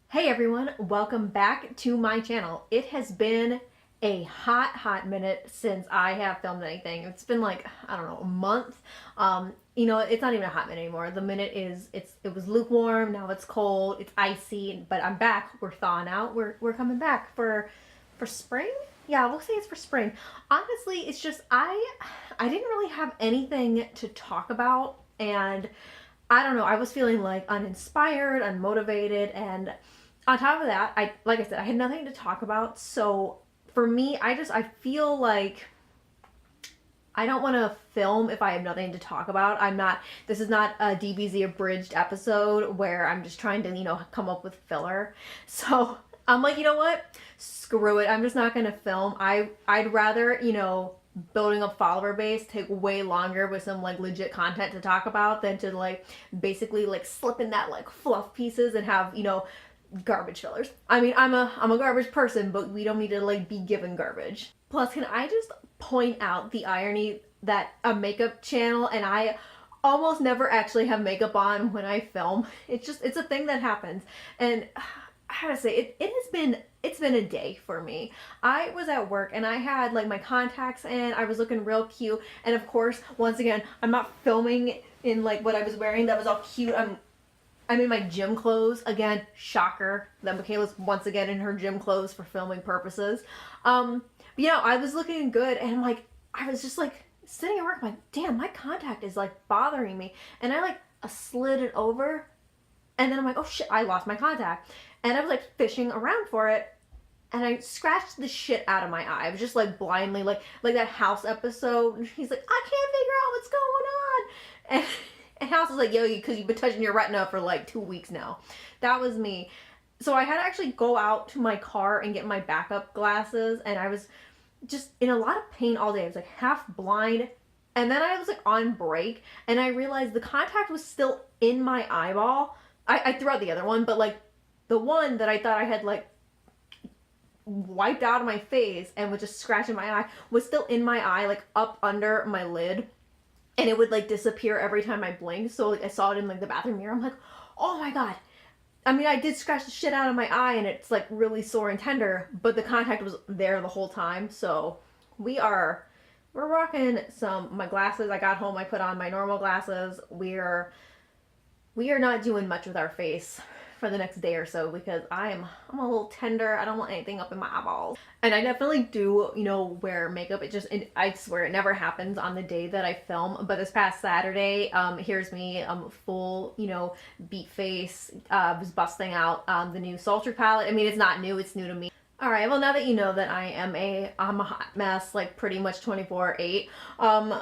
Hey everyone, welcome back to my channel. It has been a hot minute since I have filmed anything. It's been like, I don't know, a month. It's not even a hot minute anymore. The minute is, it was lukewarm, now it's cold, it's icy, but I'm back. We're thawing out. We're coming back for spring? Yeah, we'll say it's for spring. Honestly, it's just I didn't really have anything to talk about, and I don't know, I was feeling like uninspired, unmotivated, and on top of that, like I said, I had nothing to talk about. So for me, I feel like I don't want to film if I have nothing to talk about. This is not a DBZ abridged episode where I'm just trying to, come up with filler. So I'm like, you know what? Screw it. I'm just not going to film. I'd rather, building a follower base take way longer with some like legit content to talk about than to like basically like slip in that like fluff pieces and have, garbage fillers. I mean, I'm a garbage person, but we don't need to like be given garbage. Plus, can I just point out the irony that a makeup channel and I almost never actually have makeup on when I film. It's a thing that happens. And I gotta say, it's been a day for me. I was at work and I had like my contacts in, I was looking real cute, and of course, once again, I'm not filming in like what I was wearing that was all cute. I'm in my gym clothes. Again, shocker that Michaela's once again in her gym clothes for filming purposes. I was looking good, and I was just like sitting at work, I'm like, damn, my contact is like bothering me. And I like slid it over, and then I'm like, oh shit, I lost my contact. And I was like fishing around for it, and I scratched the shit out of my eye. I was just like blindly, like that House episode. He's like, I can't figure out what's going on. And House was like, yo, because you've been touching your retina for like 2 weeks now. That was me. So I had to actually go out to my car and get my backup glasses, and I was just in a lot of pain all day. I was like half blind, and then I was like on break, and I realized the contact was still in my eyeball. I threw out the other one, but like the one that I thought I had like wiped out of my face and was just scratching my eye was still in my eye, like up under my lid. And it would like disappear every time I blinked. So like I saw it in like the bathroom mirror. I'm like, oh my god. I mean, I did scratch the shit out of my eye and it's like really sore and tender, but the contact was there the whole time. So we're rocking my glasses. I got home, I put on my normal glasses. We are not doing much with our face for the next day or so because I'm a little tender. I don't want anything up in my eyeballs. And I definitely do, wear makeup. I swear it never happens on the day that I film. But this past Saturday, here's me, full, beat face, was busting out the new Sultry palette. I mean, it's not new, it's new to me. All right, well, now that you know that I'm a hot mess, like pretty much 24/8,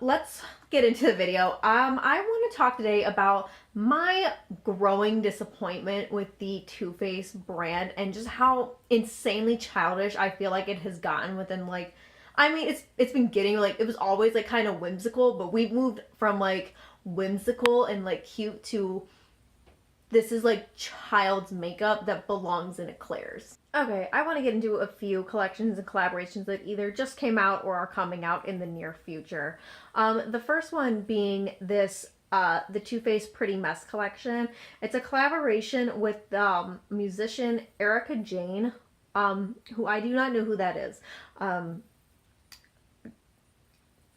let's get into the video. I want to talk today about my growing disappointment with the Too Faced brand and just how insanely childish I feel like it has gotten within like, I mean, it's been getting like, it was always like kind of whimsical, but we've moved from like whimsical and like cute to this is like child's makeup that belongs in eclairs. Okay, I want to get into a few collections and collaborations that either just came out or are coming out in the near future. The first one being this, the Too Faced Pretty Mess collection. It's a collaboration with musician Erica Jane, who I do not know who that is.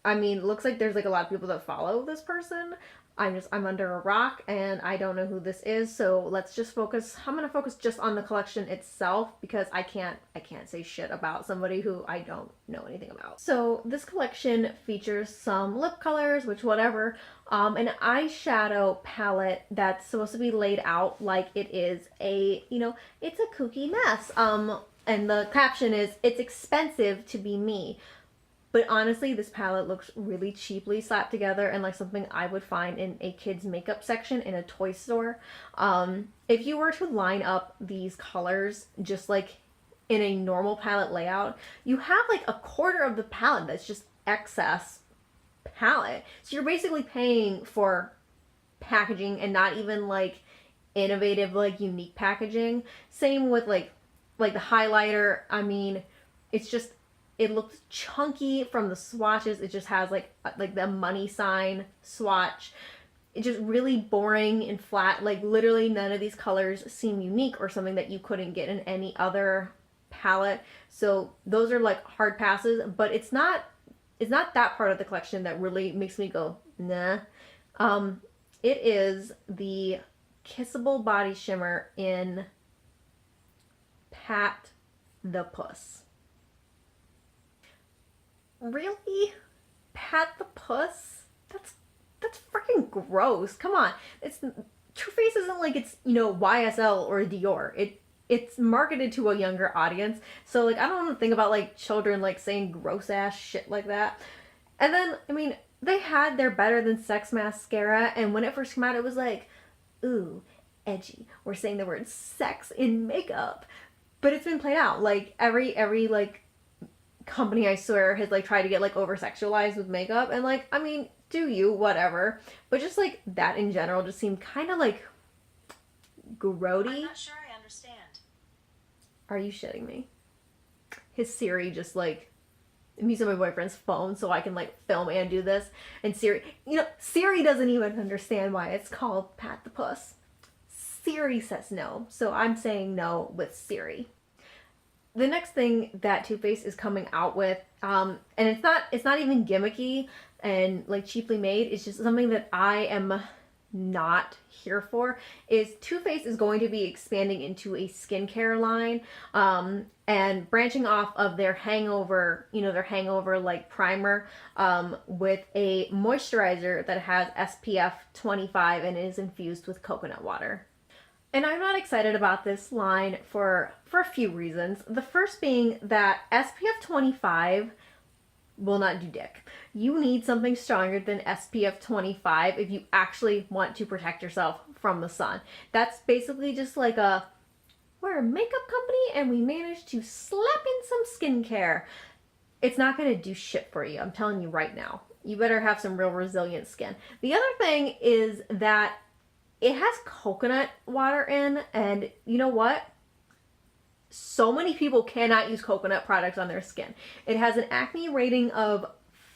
I mean, looks like there's like a lot of people that follow this person. I'm under a rock and I don't know who this is, so let's just focus. I'm gonna focus just on the collection itself because I can't say shit about somebody who I don't know anything about. So this collection features some lip colors, which whatever, an eyeshadow palette that's supposed to be laid out like it is a, it's a kooky mess. And the caption is, "It's expensive to be me." But honestly, this palette looks really cheaply slapped together and like something I would find in a kid's makeup section in a toy store. If you were to line up these colors just like in a normal palette layout, you have like a quarter of the palette that's just excess palette. So you're basically paying for packaging and not even like innovative, like unique packaging. Same with like the highlighter. I mean, it looks chunky from the swatches. It just has like the money sign swatch. it's just really boring and flat. Like literally none of these colors seem unique or something that you couldn't get in any other palette. So those are like hard passes, but it's not that part of the collection that really makes me go, nah. It is the Kissable Body Shimmer in Pat the Puss. Really? Pat the Puss? That's freaking gross. Come on. Too Faced isn't like it's, you know, YSL or Dior. It's marketed to a younger audience. So like I don't want to think about like children like saying gross ass shit like that. And then, I mean, they had their Better Than Sex mascara, and when it first came out it was like, ooh, edgy. We're saying the word sex in makeup. But it's been played out. Like every like company, I swear, has like tried to get like over sexualized with makeup, and like, I mean, do you, whatever. But just like that in general just seemed kind of like grody. I'm not sure I understand. Are you shitting me? His Siri just like, I'm using my boyfriend's phone so I can like film and do this, and Siri, you know, Siri doesn't even understand why it's called Pat the Puss. Siri says no, so I'm saying no with Siri. The next thing that Too Faced is coming out with, and it's not even gimmicky and like cheaply made, it's just something that I am not here for, is Too Faced is going to be expanding into a skincare line, and branching off of their hangover, you know, their hangover like primer, with a moisturizer that has SPF 25 and is infused with coconut water. And I'm not excited about this line for a few reasons. The first being that SPF 25 will not do dick. You need something stronger than SPF 25 if you actually want to protect yourself from the sun. That's basically just like we're a makeup company and we managed to slap in some skincare. It's not going to do shit for you. I'm telling you right now. You better have some real resilient skin. The other thing is that it has coconut water in, and you know what? So many people cannot use coconut products on their skin. It has an acne rating of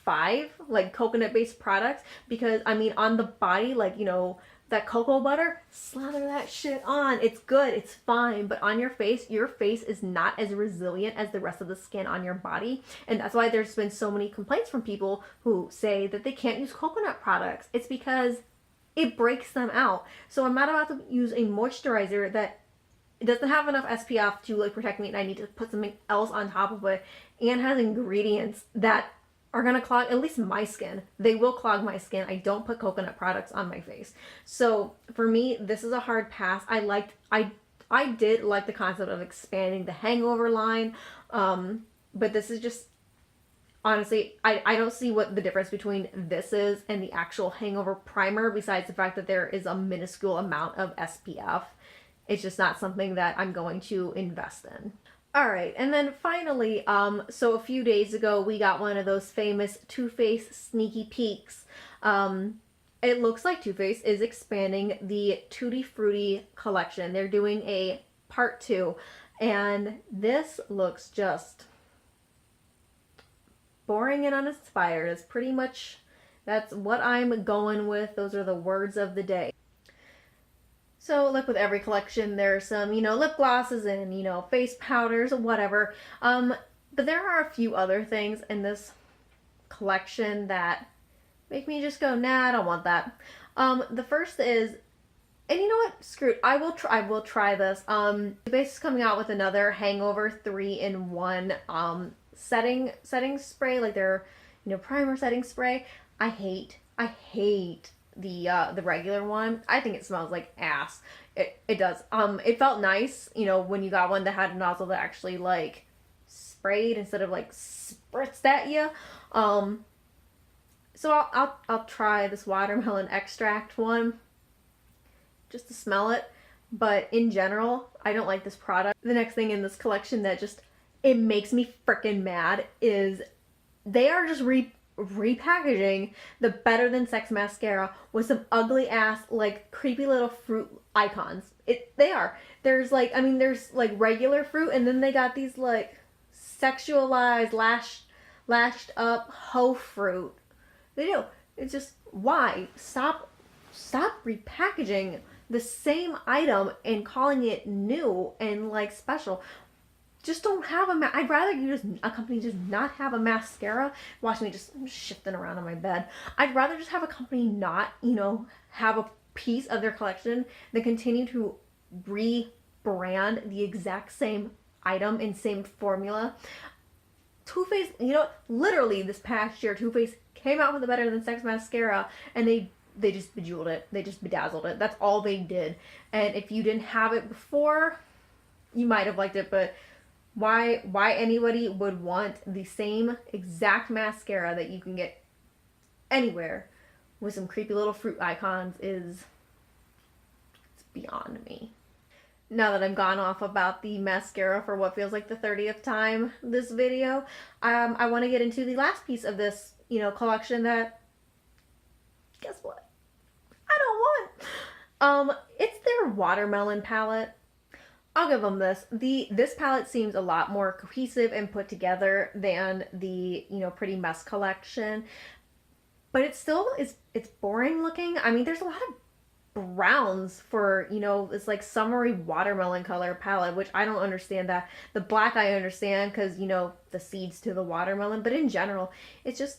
5, like coconut-based products, because, I mean, on the body, like, you know, that cocoa butter, slather that shit on. It's good, it's fine, but on your face is not as resilient as the rest of the skin on your body, and that's why there's been so many complaints from people who say that they can't use coconut products. It's because it breaks them out. So I'm not about to use a moisturizer that doesn't have enough SPF to like protect me, and I need to put something else on top of it, and has ingredients that are gonna clog at least my skin. They will clog my skin. I don't put coconut products on my face. So for me, this is a hard pass. I did like the concept of expanding the hangover line, but this is just, honestly, I don't see what the difference between this is and the actual hangover primer, besides the fact that there is a minuscule amount of SPF. It's just not something that I'm going to invest in. All right, and then finally, so a few days ago, we got one of those famous Too Faced sneaky peeks. It looks like Too Faced is expanding the Tutti Frutti collection. They're doing a part 2, and this looks just boring and uninspired. Is pretty much, that's what I'm going with. Those are the words of the day. So like with every collection, there's some, you know, lip glosses and, you know, face powders or whatever. But there are a few other things in this collection that make me just go, nah, I don't want that. The first is, and you know what? Screw it. I will try this. Too Faced is coming out with another Hangover 3-in-1 setting spray, like their, you know, primer setting spray. I hate the regular one. I think it smells like ass. It does. It felt nice, you know, when you got one that had a nozzle that actually like sprayed instead of like spritzed at you. So I'll try this watermelon extract one just to smell it, but in general, I don't like this product. The next thing in this collection that just, it makes me freaking mad is they are just repackaging the Better Than Sex mascara with some ugly ass, like, creepy little fruit icons. They are. There's like, I mean, there's like regular fruit, and then they got these like sexualized, lashed up hoe fruit. They do. It's just, why? Stop stop repackaging the same item and calling it new and like special. Just don't have I'd rather a company just not have a mascara. Watch me just shifting around on my bed. I'd rather just have a company not, have a piece of their collection than continue to rebrand the exact same item and same formula. Too Faced, literally this past year, Too Faced came out with a Better Than Sex mascara, and they just bejeweled it. They just bedazzled it. That's all they did. And if you didn't have it before, you might have liked it, but why anybody would want the same exact mascara that you can get anywhere with some creepy little fruit icons it's beyond me. Now that I'm gone off about the mascara for what feels like the 30th time this video, I want to get into the last piece of this, collection that, guess what? I don't want. It's their watermelon palette. I'll give them this. This palette seems a lot more cohesive and put together than the, Pretty Mess collection. But it still is, it's boring looking. I mean, there's a lot of browns for, this like summery watermelon color palette, which I don't understand that. The black I understand because, the seeds to the watermelon. But in general, it's just,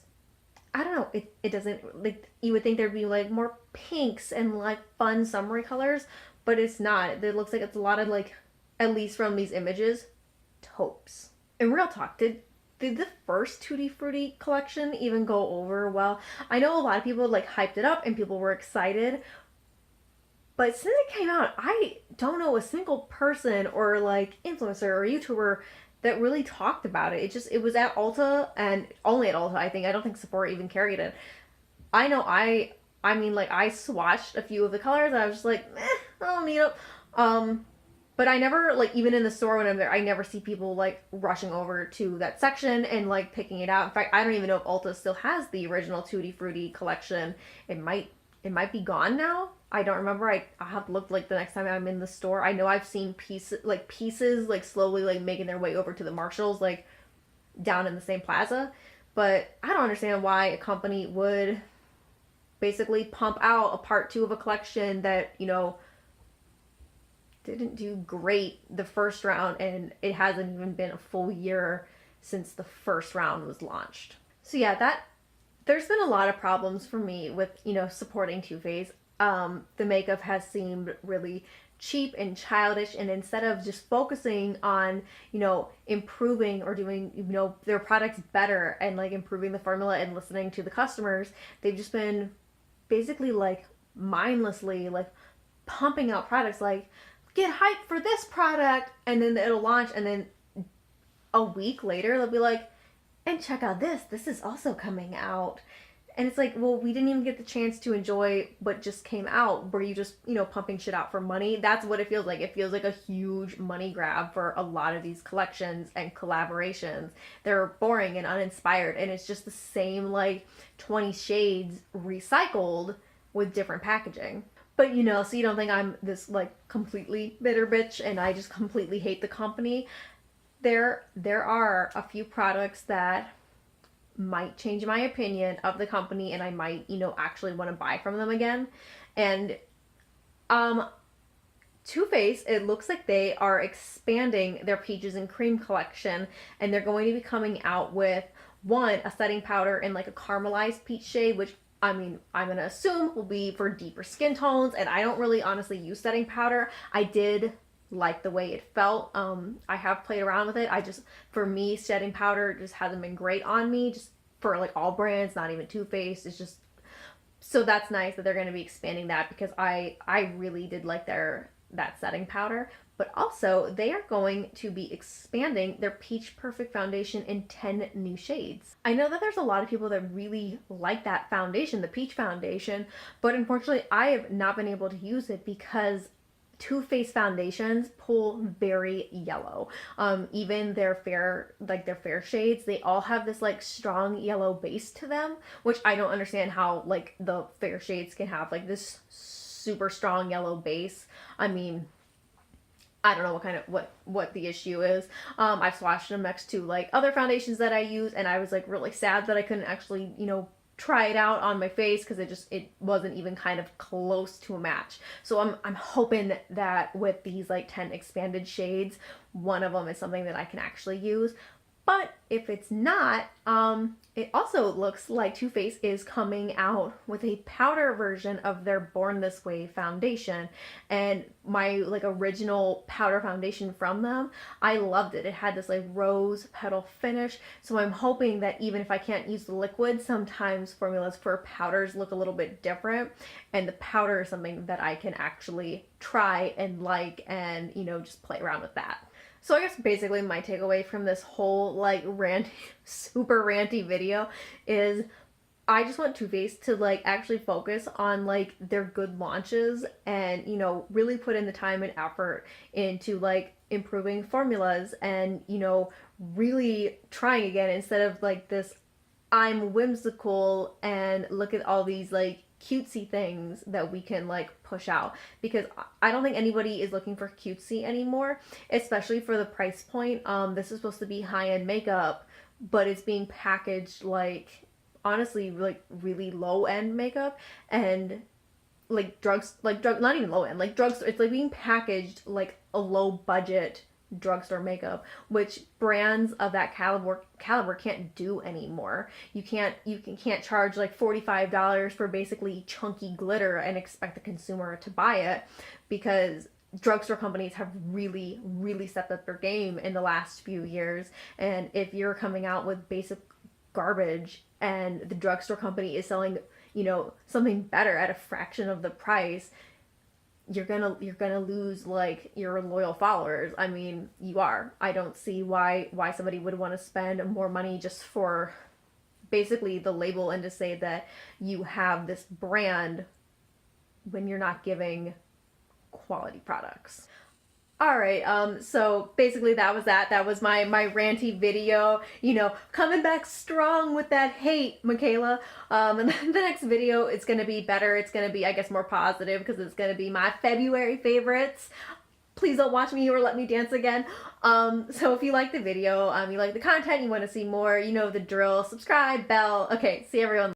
I don't know. It doesn't, like, you would think there'd be like more pinks and like fun summery colors, but it's not. It looks like it's a lot of like, at least from these images, taupes. In real talk, did the first Tutti Frutti collection even go over well? I know a lot of people like hyped it up and people were excited, but since it came out, I don't know a single person or like influencer or YouTuber that really talked about it. It was at Ulta and only at Ulta, I think. I don't think Sephora even carried it. I know I mean, like, I swatched a few of the colors and I was just like, I don't need them. But I never, like, even in the store when I'm there, I never see people, like, rushing over to that section and, like, picking it out. In fact, I don't even know if Ulta still has the original Tutti Frutti collection. It might be gone now. I don't remember. I'll have to look, like, the next time I'm in the store. I know I've seen pieces, like, slowly, like, making their way over to the Marshalls, like, down in the same plaza. But I don't understand why a company would basically pump out a part 2 of a collection that, didn't do great the first round, and it hasn't even been a full year since the first round was launched. So yeah, there's been a lot of problems for me with, supporting Too Faced. The makeup has seemed really cheap and childish, and instead of just focusing on, improving or doing, their products better and like improving the formula and listening to the customers, they've just been basically like mindlessly like pumping out products like, get hyped for this product, and then it'll launch, and then a week later they'll be like, and check out this is also coming out. And it's like, well, we didn't even get the chance to enjoy what just came out. Were you just, pumping shit out for money? That's what it feels like. It feels like a huge money grab for a lot of these collections and collaborations. They're boring and uninspired, and it's just the same like 20 shades recycled with different packaging. But, so you don't think I'm this, like, completely bitter bitch and I just completely hate the company. There are a few products that might change my opinion of the company and I might, actually want to buy from them again. And, Too Faced, it looks like they are expanding their Peaches and Cream collection, and they're going to be coming out with, one, a setting powder in, like, a caramelized peach shade, which, I mean, I'm going to assume will be for deeper skin tones, and I don't really honestly use setting powder. I did like the way it felt. I have played around with it. For me, setting powder just hasn't been great on me, just for like all brands, not even Too Faced. It's just, so that's nice that they're going to be expanding that, because I really did like that setting powder. But also, they are going to be expanding their Peach Perfect foundation in 10 new shades. I know that there's a lot of people that really like that foundation, the Peach foundation, but unfortunately, I have not been able to use it because Too Faced foundations pull very yellow. Even their fair shades, they all have this like strong yellow base to them, which I don't understand how like the fair shades can have like this super strong yellow base. I mean, I don't know what the issue is. I've swatched them next to like other foundations that I use, and I was like really sad that I couldn't actually, try it out on my face because it wasn't even kind of close to a match. So I'm hoping that with these like 10 expanded shades, one of them is something that I can actually use. But if it's not, it also looks like Too Faced is coming out with a powder version of their Born This Way foundation. And my like original powder foundation from them, I loved it. It had this like rose petal finish. So I'm hoping that even if I can't use the liquid, sometimes formulas for powders look a little bit different. And the powder is something that I can actually try and like and, you know, just play around with that. So I guess basically my takeaway from this whole like ranty, super ranty video is I just want Too Faced to like actually focus on like their good launches and, you know, really put in the time and effort into like improving formulas and, you know, really trying again instead of like this I'm whimsical and look at all these like cutesy things that we can like push out, because I don't think anybody is looking for cutesy anymore, especially for the price point. This is supposed to be high-end makeup, but it's being packaged like honestly like really low-end makeup, and like drugs, not even low-end, like drugs, it's like being packaged like a low budget drugstore makeup, which brands of that caliber can't do anymore. You can't charge like $45 for basically chunky glitter and expect the consumer to buy it, because drugstore companies have really stepped up their game in the last few years. And if you're coming out with basic garbage and the drugstore company is selling, you know, something better at a fraction of the price, you're gonna lose like your loyal followers. I mean, you are. I don't see why somebody would want to spend more money just for basically the label and to say that you have this brand when you're not giving quality products. All right, so basically that was my ranty video, you know, coming back strong with that hate, Michaela. And then the next video, it's gonna be better. It's gonna be, I guess, more positive, because it's gonna be my February favorites. Please don't watch me or let me dance again. So if you like the video, you like the content, you want to see more, you know the drill. Subscribe, bell. Okay, see everyone.